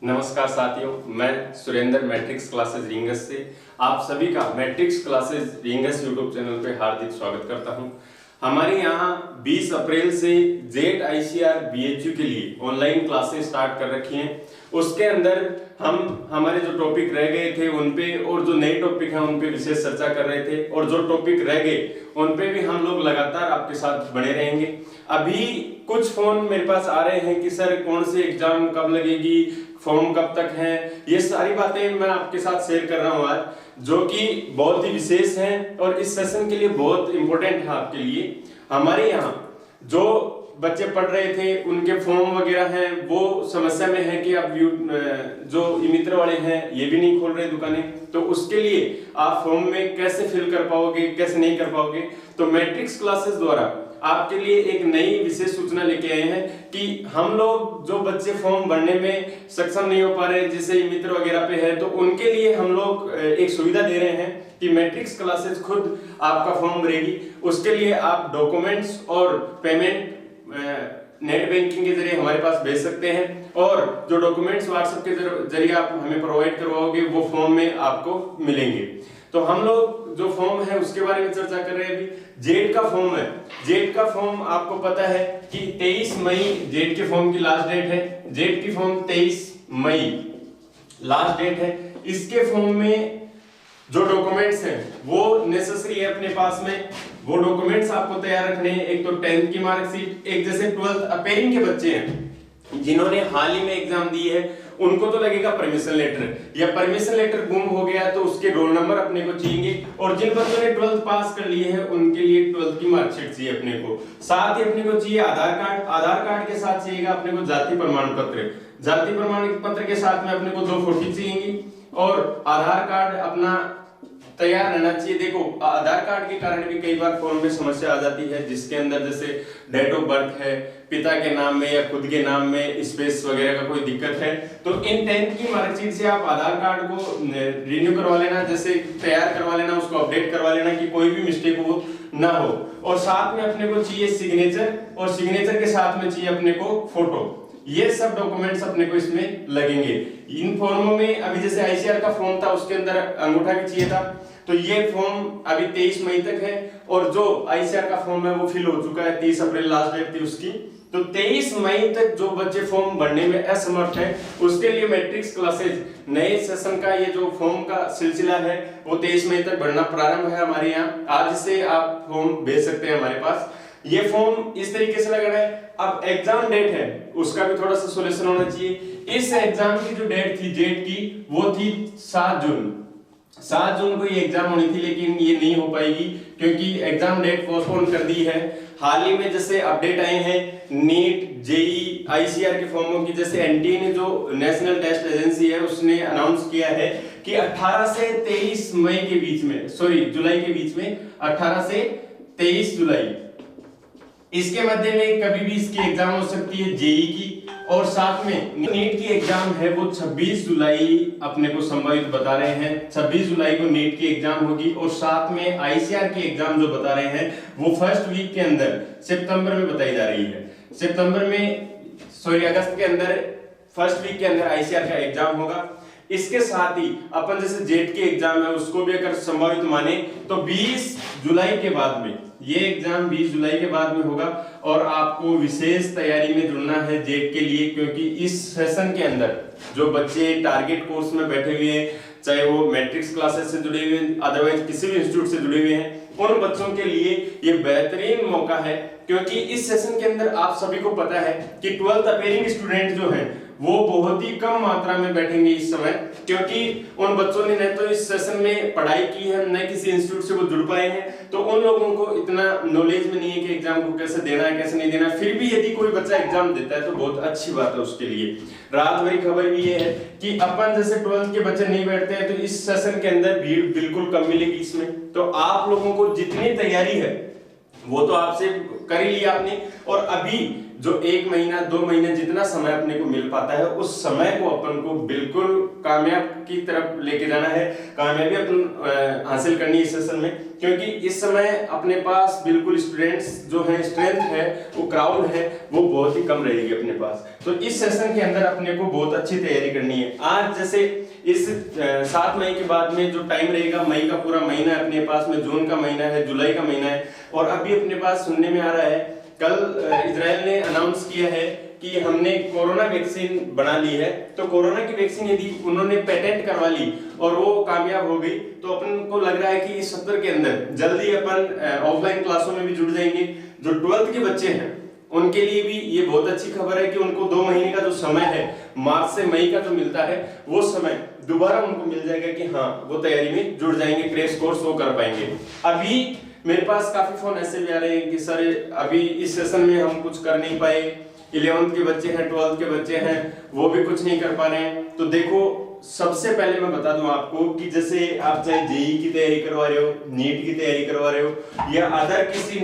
नमस्कार साथियों, मैं सुरेंद्र मैट्रिक्स क्लासेस रिंगस से आप सभी का matrix classes rings YouTube channel पे हार्दिक स्वागत करता हूं। हमारे यहाँ 20 अप्रैल से जेट आईसीआर बीएचयू के लिए ऑनलाइन क्लासेस स्टार्ट कर रखी हैं। उसके अंदर हम हमारे जो टॉपिक रह गए थे उन पे और जो नए टॉपिक हैं उन पे विशेष चर्चा कर रहे थे, और जो टॉपिक रह गए उन पे भी हम लोग लगातार आपके साथ बने रहेंगे। अभी कुछ फोन मेरे पास आ रहे हैं कि सर कौन सी एग्जाम कब लगेगी, फॉर्म कब तक है, ये सारी बातें मैं आपके साथ शेयर कर रहा हूँ आज, जो कि बहुत ही विशेष हैं और इस सेशन के लिए बहुत इंपॉर्टेंट है आपके लिए। हमारे यहाँ जो बच्चे पढ़ रहे थे उनके फॉर्म वगैरह हैं, वो समस्या में है कि अब जो मित्र वाले हैं ये भी नहीं खोल रहे दुकानें, तो उसके लिए आप फॉर्म में कैसे फिल कर पाओगे, कैसे नहीं कर पाओगे। तो मैट्रिक्स क्लासेस द्वारा आपके लिए एक नई विशेष सूचना लेके आए हैं कि हम लोग जो बच्चे फॉर्म भरने में सक्षम नहीं हो पा रहे, जैसे मित्र वगैरह पे है, तो उनके लिए हम लोग एक सुविधा दे रहे हैं कि मैट्रिक्स क्लासेस खुद आपका फॉर्म भरेगी। उसके लिए आप डॉक्यूमेंट्स और पेमेंट नेट बैंकिंग के जरिए हमारे पास भेज सकते हैं, और जो डॉक्यूमेंट्स व्हाट्सएप के जरिए आप हमें प्रोवाइड करवाओगे वो फॉर्म में आपको मिलेंगे। तो हम लोग जो फॉर्म है उसके बारे में चर्चा कर रहे हैं। अभी जेट का फॉर्म है, जेट का फॉर्म आपको पता है कि 23 मई जेट के फॉर्म की लास्ट डेट है। जेट की फॉर्म 23 मई लास्ट डेट है। इसके फॉर्म में जो डॉक्यूमेंट्स हैं वो नेसेसरी है अपने पास में, वो डॉक्यूमेंट्स आपको तैयार रखने हैं। एक तो 10th की मार्कशीट, एक जैसे 12th अपेयरिंग के बच्चे हैं जिन्होंने हाल ही में एग्जाम दी है उनको तो लगेगा परमिशन लेटर, या परमिशन लेटर गुम हो गया तो उसके रोल नंबर अपने को चाहिए, और जिन बच्चों ने 12th पास कर लिए हैं उनके लिए 12th की मार्कशीट चाहिए अपने को। साथ ही अपने को चाहिए आधार कार्ड, आधार कार्ड के साथ चाहिएगा अपने को जाति प्रमाण पत्र, जाति प्रमाण पत्र के साथ में अपने को 2 फोटो चाहिए, और आधार कार्ड अपना तैयार रहना चाहिए। देखो आधार कार्ड के कारण भी कई बार फॉर्म में समस्या आ जाती है, जिसके अंदर जैसे डेट ऑफ बर्थ है, पिता के नाम में या खुद के नाम में स्पेस वगैरह का कोई दिक्कत है, तो इन 10th की मार्कशीट से आप आधार कार्ड को रिन्यू करवा लेना, जैसे तैयार करवा लेना, उसको अपडेट करवा लेना कि कोई भी मिस्टेक हो ना हो। और साथ में अपने को चाहिए सिग्नेचर, और सिग्नेचर के साथ में चाहिए अपने को फोटो। ये सब डॉक्यूमेंट्स अपने को इसमें लगेंगे। इन फॉर्मों में अभी जैसे आईसीआर का फॉर्म था उसके अंदर अंगूठा भी चाहिए था, तो ये फॉर्म अभी 23 मई तक है, और जो आईसीआर का फॉर्म है वो फिल हो चुका है, 30 अप्रैल लास्ट डेट थी उसकी। तो 23 मई तक जो बच्चे फॉर्म भरने में असमर्थ है उसके लिए मैट्रिक्स क्लासेस नए सेशन का ये जो फॉर्म का सिलसिला है वो 23 मई तक भरना प्रारंभ है हमारे यहाँ। आज से आप फॉर्म भेज सकते हैं हमारे पास। ये फॉर्म इस तरीके से लगना है। अब एग्जाम डेट है उसका भी थोड़ा सा सोल्यूशन होना चाहिए। इस एग्जाम की जो डेट थी जेट की वो थी 7 जून। 7 जून को ये एग्जाम होनी थी, लेकिन ये नहीं हो पाएगी क्योंकि एग्जाम डेट पोस्टपोन कर दी है। हाल ही में जैसे अपडेट आए हैं नीट, जेई, आईसीआर के फॉर्मों की, जैसे एनटीए ने जो नेशनल टेस्ट एजेंसी है उसने अनाउंस किया है कि 18 से 23 मई के बीच में, सॉरी जुलाई के बीच में, 18 से 23 जुलाई इसके मध्य में कभी भी इसकी एग्जाम हो सकती है जेई की, और साथ में नीट की एग्जाम है वो 26 जुलाई अपने को संभावित बता रहे हैं। 26 जुलाई को नीट की एग्जाम होगी, और साथ में आईसीआर की एग्जाम जो बता रहे हैं वो फर्स्ट वीक के अंदर सितंबर में बताई जा रही है। सितंबर में, सॉरी अगस्त के अंदर, फर्स्ट वीक के अंदर आईसीआर का एग्जाम होगा। इसके साथ ही अपन जैसे जेट की एग्जाम है उसको भी अगर संभावित माने तो 20 जुलाई के बाद में, ये एग्जाम 20 जुलाई के बाद में होगा, और आपको विशेष तैयारी में जुड़ना है जेट के लिए, क्योंकि इस सेशन के अंदर जो बच्चे टारगेट कोर्स में बैठे हुए हैं, चाहे वो मैट्रिक्स क्लासेस से जुड़े हुए हैं, अदरवाइज किसी भी इंस्टीट्यूट से जुड़े हुए हैं, उन बच्चों के लिए ये बेहतरीन मौका है। क्योंकि इस सेशन के अंदर आप सभी को पता है कि 12th अपेयरिंग स्टूडेंट जो हैं वो बहुत ही कम मात्रा में बैठेंगे इस समय, क्योंकि उन बच्चों ने न तो इस सेशन में पढ़ाई की है, न किसी इंस्टीट्यूट से वो जुड़ पाए हैं, तो उन लोगों को इतना नॉलेज में नहीं है कि एग्जाम को कैसे देना है कैसे नहीं देना। फिर भी यदि कोई बच्चा एग्जाम देता है तो बहुत अच्छी बात है उसके लिए। रात भरी खबर भी ये है कि अपन जैसे 12th के बच्चे नहीं बैठते हैं तो इस सेशन के अंदर भीड़ बिल्कुल कम मिलेगी इसमें। तो आप लोगों को जितनी तैयारी है वो तो आपसे कर ही लिया आपने, और अभी जो 1 महीना 2 महीने जितना समय अपने को मिल पाता है उस समय को अपन को बिल्कुल कामयाब की तरफ लेके जाना है, कामयाबी अपन हासिल करनी है इस सेशन में। क्योंकि इस समय अपने पास बिल्कुल स्टूडेंट्स जो है, स्ट्रेंथ है, वो क्राउड है, वो बहुत ही कम रहेगी अपने पास। तो इस सेशन के अंदर अपने को बहुत अच्छी तैयारी करनी है। आज जैसे इस 7 मई के बाद में जो टाइम रहेगा, मई का पूरा महीना है अपने पास में, जून का महीना है, जुलाई का महीना है, और अभी अपने पास सुनने में आ रहा है कल इजराइल ने अनाउंस किया है कि हमने कोरोना वैक्सीन बना ली है। तो कोरोना की वैक्सीन यदि उन्होंने पेटेंट करवा ली और वो कामयाब हो गई तो अपन को लग रहा है कि इस सत्र के अंदर जल्दी अपन ऑफलाइन क्लासों में भी जुड़ जाएंगे। जो 12th के बच्चे हैं उनके लिए भी ये बहुत अच्छी खबर है कि उनको 2 महीने का जो समय है, मार्च से मई का जो मिलता है, वो समय दोबारा उनको मिल जाएगा कि हाँ वो तैयारी में जुड़ जाएंगे, क्रैश कोर्स वो कर पाएंगे। अभी मेरे पास काफी फोन ऐसे भी आ रहे हैं कि सर अभी इस सेशन में हम कुछ कर नहीं पाए, 11th के बच्चे हैं, 12th के बच्चे हैं, वो भी कुछ नहीं कर पा रहे हैं। तो देखो, सबसे पहले मैं बता दूं आपको कि जैसे आप चाहे जेई की तैयारी करवा रहे हो, नीट की तैयारी करवा रहे हो, या अदर किसी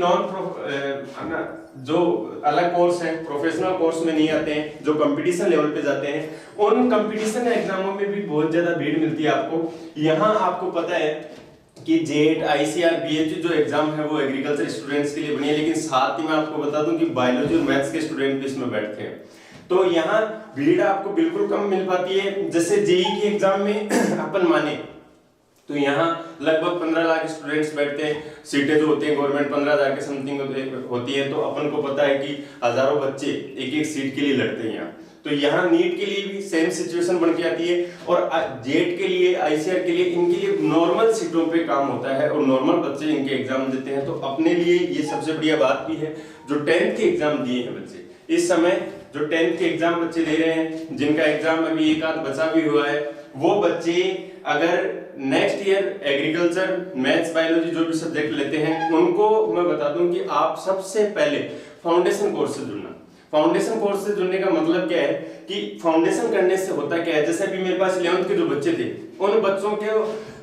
जो अलग कोर्स है, प्रोफेशनल कोर्स में नहीं आते हैं, जो कंपटीशन लेवल पे जाते हैं, उन कंपटीशन एग्जामों में भी बहुत ज्यादा भीड़ मिलती है आपको। यहाँ आपको पता है कि जेट, आईसीआर, बीएचयू जो एग्जाम है वो एग्रीकल्चर स्टूडेंट्स के लिए बनी है, लेकिन साथ ही मैं आपको बता दूं कि बायोलॉजी और मैथ्स के स्टूडेंट भी इसमें बैठते हैं। तो यहाँ भीड़ आपको बिल्कुल कम मिल पाती है। जैसे जेई की एग्जाम में अपन माने तो यहाँ लगभग 15 लाख स्टूडेंट्स बैठते हैं, सीटें जो होती हैं गवर्नमेंट 15,000 के समथिंग होती है। तो अपन को पता है कि हजारों बच्चे एक एक सीट के लिए लड़ते हैं यहाँ। तो यहाँ नीट के लिए भी सेम सिचुएशन बन के आती है, और जेट के लिए, आईसीआर के लिए, इनके लिए नॉर्मल सीटों पे काम होता है और नॉर्मल बच्चे इनके एग्जाम देते हैं। तो अपने लिए ये सबसे बढ़िया बात भी है जो 10th के एग्जाम दिए हैं बच्चे, इस समय जो 10th के एग्जाम बच्चे दे रहे हैं, जिनका एग्जाम अभी एक आध बचा भी हुआ है, वो बच्चे अगर next year agriculture, maths, biology जो भी सब्जेक्ट लेते हैं, उनको मैं बता दूं कि आप सबसे पहले फाउंडेशन कोर्स से जुड़ना। फाउंडेशन कोर्स से जुड़ने का मतलब क्या है कि फाउंडेशन करने से होता क्या है, जैसे अभी मेरे पास 11th के जो बच्चे थे, उन बच्चों के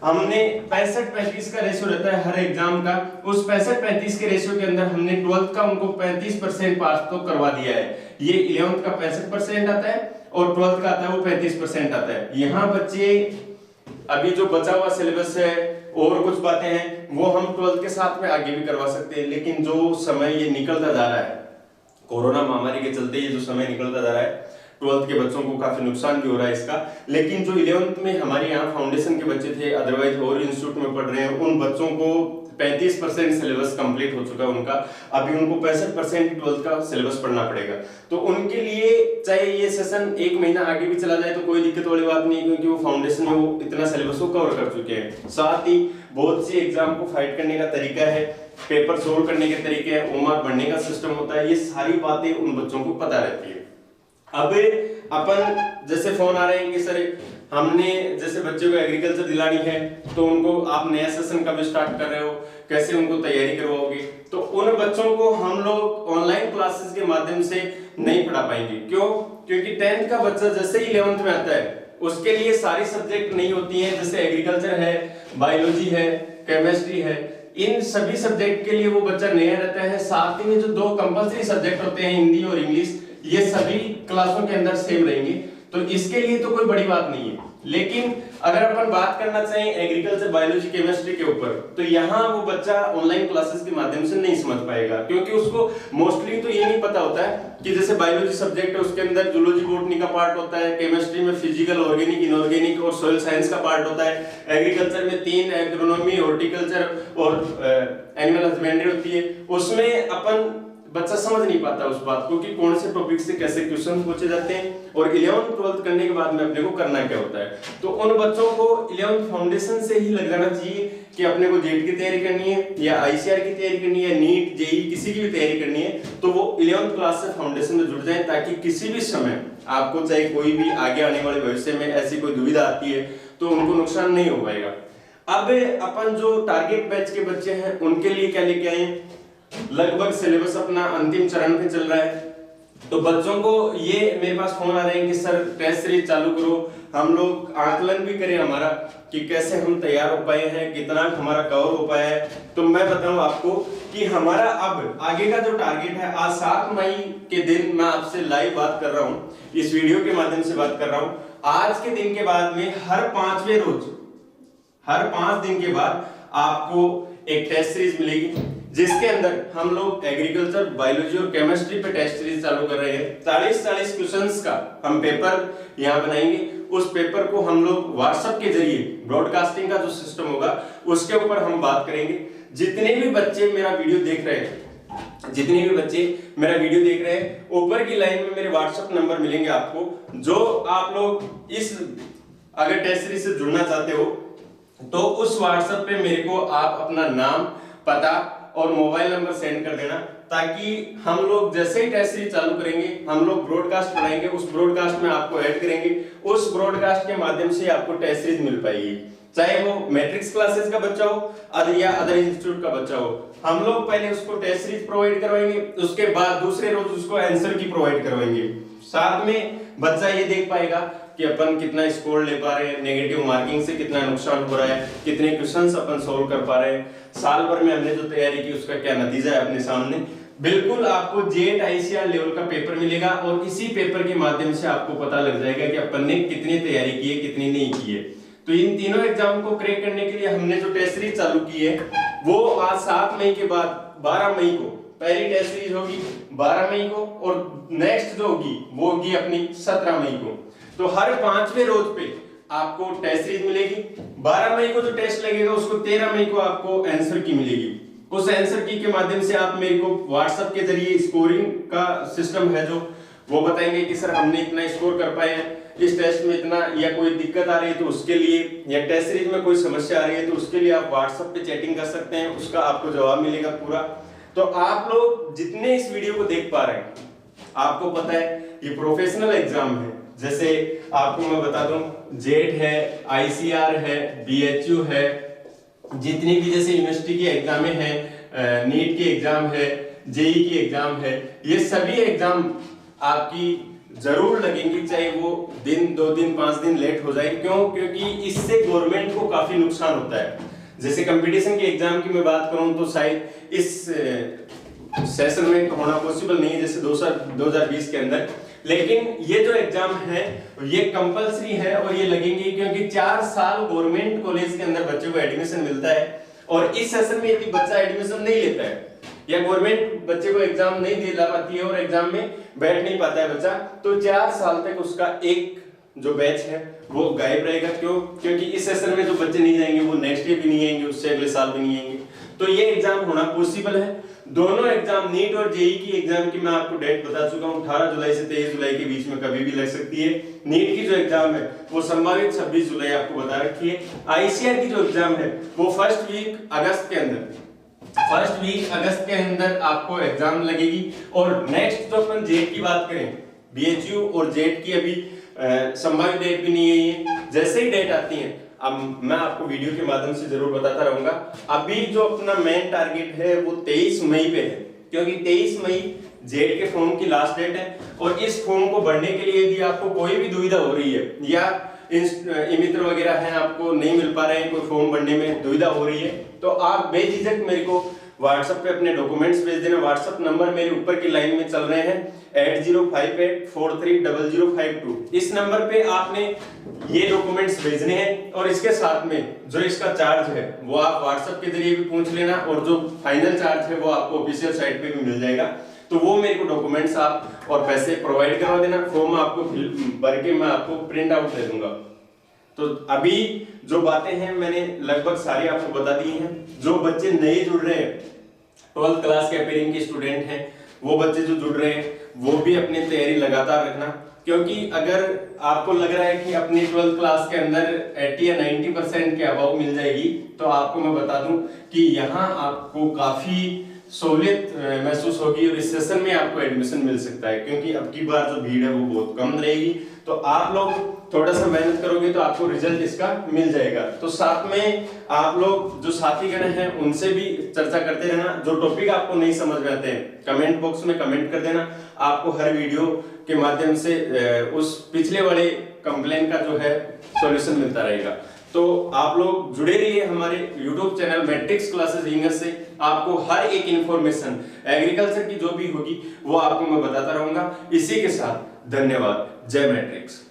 हमने 65-35 का रेशियो रहता है हर एग्जाम का, उस 65-35 के रेशियो के अंदर हमने 12th का उनको 35% पास तो करवा दिया है। ये 11th का 65% आता है और 12th का आता है वो 35% आता है। यहाँ बच्चे अभी जो बचा हुआ सिलेबस है और कुछ बातें हैं वो हम 12th के साथ में आगे भी करवा सकते हैं, लेकिन जो समय ये निकलता जा रहा है कोरोना महामारी के चलते, ये जो समय निकलता जा रहा है 12th के बच्चों को काफी नुकसान भी हो रहा है इसका। लेकिन जो 11th में हमारे यहाँ फाउंडेशन के बच्चे थे, अदरवाइज और इंस्टीट्यूट में पढ़ रहे हैं, उन बच्चों को 35% सिलेबस कंप्लीट हो चुका है उनका, अभी उनको 65% 12th का सिलेबस पढ़ना पड़ेगा। तो उनके लिए चाहे ये सेशन 1 महीना आगे भी चला जाए तो कोई दिक्कत वाली बात नहीं, क्योंकि वो फाउंडेशन में वो इतना सिलेबस को कवर कर चुके हैं। साथ ही बहुत सी एग्जाम को फाइट करने का तरीका है, पेपर सोल्व करने के तरीके हैं, ओमार बढ़ने का सिस्टम होता है, ये सारी बातें उन बच्चों को पता रहती है। अब अपन जैसे फोन आ रहे हैं कि सर हमने जैसे बच्चे को एग्रीकल्चर दिलानी है, तो उनको आप नया सेशन कब स्टार्ट कर रहे हो, कैसे उनको तैयारी करवाओगे, तो उन बच्चों को हम लोग ऑनलाइन क्लासेस के माध्यम से नहीं पढ़ा पाएंगे। क्यों? क्योंकि 10th का बच्चा जैसे ही 11th में आता है उसके लिए सारी सब्जेक्ट नहीं होती है, जैसे एग्रीकल्चर है, बायोलॉजी है, केमिस्ट्री है, इन सभी सब्जेक्ट के लिए वो बच्चा नया रहता है। साथ ही में जो 2 कंपल्सरी सब्जेक्ट होते हैं, हिंदी और इंग्लिश, ये सभी क्लासों के अंदर सेम रहेंगे, तो इसके लिए तो कोई बड़ी बात नहीं है। लेकिन अगर अपन बात करना चाहें एग्रीकल्चर, बायोलॉजी, केमिस्ट्री के ऊपर, तो यहाँ वो बच्चा ऑनलाइन क्लासेस के माध्यम से नहीं समझ पाएगा, क्योंकि उसको मोस्टली तो ये नहीं पता होता है कि जैसे बायोलॉजी सब्जेक्ट है उसके अंदर जूलॉजी, बॉटनी का पार्ट होता है, केमिस्ट्री में फिजिकल, ऑर्गेनिक, इनऑर्गेनिक और सोइल साइंस का पार्ट होता है, एग्रीकल्चर में 3 एग्रोनॉमी, हॉर्टिकल्चर और एनिमल हस्बेंड्री होती है। उसमें अपन बच्चा समझ नहीं पाता उस बात को कि कौन से टॉपिक से कैसे क्वेश्चन पूछे जाते हैं, और 11th 12th करने के बाद में अपने को करना क्या होता है। तो उन बच्चों को 11th फाउंडेशन से ही लग जाना चाहिए कि अपने को जेट की तैयारी करनी है या आईसीआर की तैयारी करनी है, नीट, जेई, किसी की भी तैयारी करनी है, तो वो 11th क्लास से फाउंडेशन में जुड़ जाए, ताकि किसी भी समय आपको चाहे कोई भी आगे आने वाले भविष्य में ऐसी कोई दुविधा आती है तो उनको नुकसान नहीं हो पाएगा। अब अपन जो टारगेट बैच के बच्चे हैं उनके लिए क्या लेके आए, लगभग सिलेबस अपना अंतिम चरण पे चल रहा है, तो बच्चों को ये मेरे पास फोन आ रहे हैं कि सर टेस्ट सीरीज चालू करो, हम लोग आकलन भी करें हमारा कि कैसे हम तैयार हो पाए हैं, कितना हमारा कवर हो पाया है। तो मैं बताऊं आपको कि हमारा अब आगे का जो टारगेट है, आज 7 मई के दिन मैं आपसे लाइव बात कर रहा हूं, इस वीडियो के माध्यम से बात कर रहा हूं। आज के दिन के बाद में हर 5वें रोज, हर 5 दिन के बाद आपको एक टेस्ट सीरीज मिलेगी, जिसके अंदर हम लोग एग्रीकल्चर, बायोलॉजी और केमिस्ट्री पे टेस्ट सीरीज चालू कर रहे हैं। 40 क्वेश्चंस का हम पेपर यहाँ बनाएंगे। उस पेपर को हम लोग व्हाट्सएप के जरिए ब्रॉडकास्टिंग का जो सिस्टम होगा उसके ऊपर हम बात करेंगे। जितने भी बच्चे मेरा वीडियो देख रहे हैं, ऊपर की लाइन में मेरे व्हाट्सएप नंबर मिलेंगे आपको। जो आप लोग इस अगर टेस्ट सीरीज से जुड़ना चाहते हो तो उस व्हाट्सएप पे मेरे को आप अपना नाम, पता और मोबाइल नंबर सेंड कर देना, ताकि हम लोग जैसे ही टेस्ट सीरीज चालू करेंगे हम लोग ब्रॉडकास्ट बनाएंगे, उस ब्रॉडकास्ट में आपको ऐड करेंगे। उस ब्रॉडकास्ट के माध्यम से आपको टेस्ट सीरीज मिल पाएगी, चाहे वो मैट्रिक्स क्लासेस का बच्चा हो या अदर इंस्टीट्यूट का बच्चा हो। हम लोग पहले उसको टेस्ट सीरीज प्रोवाइड करवाएंगे, उसके बाद दूसरे रोज उसको आंसर की प्रोवाइड करवाएंगे। साथ में बच्चा ये देख पाएगा कि अपन कितना स्कोर ले पा रहे हैं, नेगेटिव मार्किंग से कितना नुकसान हो रहा है, कितने क्वेश्चंस अपन सोल्व कर पा रहे हैं, साल भर में हमने जो तैयारी की उसका क्या नतीजा है अपने सामने। बिल्कुल आपको जेट आईसीआर लेवल का पेपर मिलेगा और इसी पेपर के माध्यम से आपको पता लग जाएगा कि अपन ने कितनी तैयारी की है, कितनी नहीं की है। तो इन तीनों एग्जाम को क्रैक करने के लिए हमने जो टेस्ट सीरीज चालू की है वो आज 7 मई के बाद 12 मई को पहली टेस्ट सीरीज होगी, 12 मई को, और नेक्स्ट जो होगी वो होगी अपनी 17 मई को। तो हर 5वें रोज पे आपको टेस्ट सीरीज मिलेगी। 12 मई को जो टेस्ट लगेगा उसको 13 मई को आपको आंसर की मिलेगी। उस आंसर की के माध्यम से आप मेरे को व्हाट्सएप के जरिए स्कोरिंग का सिस्टम है जो वो बताएंगे कि सर हमने इतना स्कोर कर पाए हैं इस टेस्ट में इतना, या कोई दिक्कत आ रही है तो उसके लिए, या टेस्ट सीरीज में कोई समस्या आ रही है तो उसके लिए आप व्हाट्सएप पे चैटिंग कर सकते हैं, उसका आपको जवाब मिलेगा पूरा। तो आप लोग जितने इस वीडियो को देख पा रहे हैं, आपको पता है ये प्रोफेशनल एग्जाम है। जैसे आपको मैं बता दूं, जेट है, आईसीआर है, बीएचयू है, जितनी भी जैसे यूनिवर्सिटी की एग्जाम है, नीट की एग्जाम है, जेई की एग्जाम है, ये सभी एग्जाम आपकी जरूर लगेंगी, चाहे वो दिन 2 दिन 5 दिन लेट हो जाए। क्यों? क्योंकि इससे गवर्नमेंट को काफी नुकसान होता है। जैसे कंपटीशन के एग्जाम की मैं बात करूं तो शायद इस सेशन में होना पॉसिबल नहीं है, जैसे 2020 के अंदर, लेकिन ये जो एग्जाम है ये कंपलसरी है और ये लगेंगे, क्योंकि 4 साल गवर्नमेंट कॉलेज के अंदर बच्चे को एडमिशन मिलता है और इस सेशन में यदि बच्चा एडमिशन नहीं लेता है या गवर्नमेंट बच्चे को एग्जाम नहीं दिला पाती है और एग्जाम में बैठ नहीं पाता है बच्चा, तो 4 साल तक उसका एक जो बैच है वो गायब रहेगा। क्यों? क्योंकि इस सेशन में जो बच्चे नहीं जाएंगे वो नेक्स्ट ईयर भी नहीं आएंगे, उससे अगले साल भी नहीं आएंगे। तो ये एग्जाम होना पॉसिबल है। दोनों एग्जाम, नीट और जेई की एग्जाम की मैं आपको डेट बता चुका हूं, 18 जुलाई से 23 जुलाई के बीच में कभी भी लग सकती है। नीट की जो एग्जाम है वो संभावित 26 जुलाई आपको बता रखी है। आईसीआर की जो एग्जाम है वो फर्स्ट वीक अगस्त के अंदर आपको एग्जाम लगेगी। और नेक्स्ट जो अपन जेट की बात करें, बीएचयू और जेट की अभी संभावित डेट भी नहीं है ये, जैसे ही डेट आती है अब मैं आपको वीडियो के माध्यम से जरूर बताता रहूंगा। अभी जो अपना मेन टारगेट है वो 23 मई पे है, क्योंकि 23 मई जेट के फॉर्म की लास्ट डेट है। और इस फॉर्म को भरने के लिए यदि आपको कोई भी दुविधा हो रही है या मित्र वगैरह हैं आपको नहीं मिल पा रहे हैं, कोई फॉर्म भरने में दुविधा हो रही है, तो आप बेझिझक मेरे को व्हाट्सएप पे अपने डॉक्यूमेंट्स भेज देना। व्हाट्सएप नंबर मेरे ऊपर की लाइन में चल रहे हैं 8058430052। इस नंबर पे आपने ये डॉक्यूमेंट्स भेजने हैं और इसके साथ में जो इसका चार्ज है वो आप व्हाट्सएप के जरिए भी पूछ लेना, और जो फाइनल चार्ज है वो आपको ऑफिशियल साइट पे भी मिल जाएगा। तो वो मेरे को डॉक्यूमेंट्स आप और पैसे प्रोवाइड करवा देना, फॉर्म आपको भर के मैं आपको प्रिंट आउट दे दूंगा। तो अभी जो बातें हैं मैंने लगभग सारी आपको बता दी हैं। जो बच्चे नए जुड़ रहे हैं, 12th क्लास के अपेयरिंग के स्टूडेंट हैं, वो बच्चे जो जुड़ रहे हैं वो भी अपनी तैयारी लगातार रखना, क्योंकि अगर आपको लग रहा है कि अपनी 12th क्लास के अंदर 80 या 90% के अबाव मिल जाएगी, तो आपको मैं बता दूं कि यहाँ आपको काफी सहूलियत महसूस होगी और इस सेशन में आपको एडमिशन मिल सकता है, क्योंकि अब की बार जो भीड़ है वो बहुत कम रहेगी। तो आप लोग थोड़ा सा मेहनत करोगे तो आपको रिजल्ट इसका मिल जाएगा। तो साथ में आप लोग जो साथीगण हैं उनसे भी चर्चा करते रहना। जो टॉपिक आपको नहीं समझ में आते हैं कमेंट बॉक्स में कमेंट कर देना, आपको हर वीडियो के माध्यम से उस पिछले वाले कंप्लेन का जो है सॉल्यूशन मिलता रहेगा। तो आप लोग जुड़े रहिए हमारे YouTube channel matrix classes rings से। आपको हर एक इंफॉर्मेशन एग्रीकल्चर की जो भी होगी वो आपको मैं बताता रहूंगा। इसी के साथ धन्यवाद। जय मैट्रिक्स।